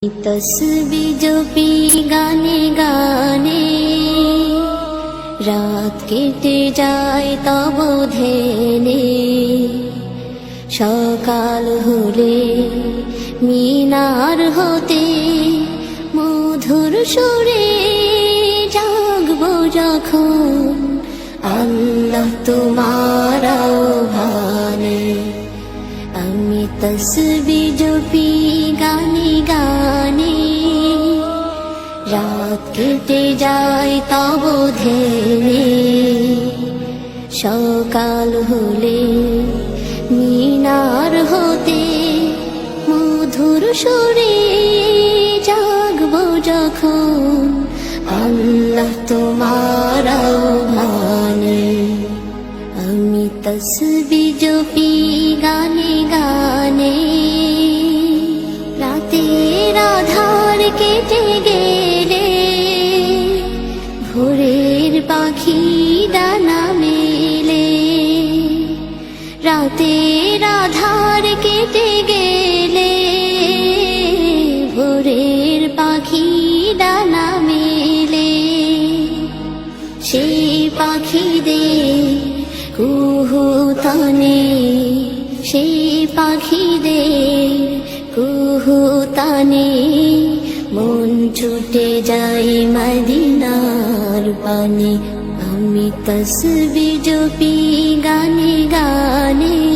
तस्बीह जपी गाने गाने रात केटे যায় তব ধ্যানে সকাল হলে মিনার হতে মধুর সুরে জাগবো যখন আল্লাহ তোমার আহ্বানে আমি তসবিহ জপি গানে গানে রাত কেটে যায় তব ধ্যানে সকাল হলে মিনার হতে মধুর সুরে জাগবো যখন আল্লাহ তোমার আহ্বানে আমি তসবিহ জপি গানে গানে রাতের আধার কেটে গেলে ভোরের পাখি ডানা মেলে রাতের আধার কেটে গেলে ভোরের পাখি ডানা মেলে সেই পাখিদের কুহুতানে সেই পাখিদের কুহুতানে মন ছুটে যায় মদিনার পানে আমি তসবিহ জপি গানে গানে।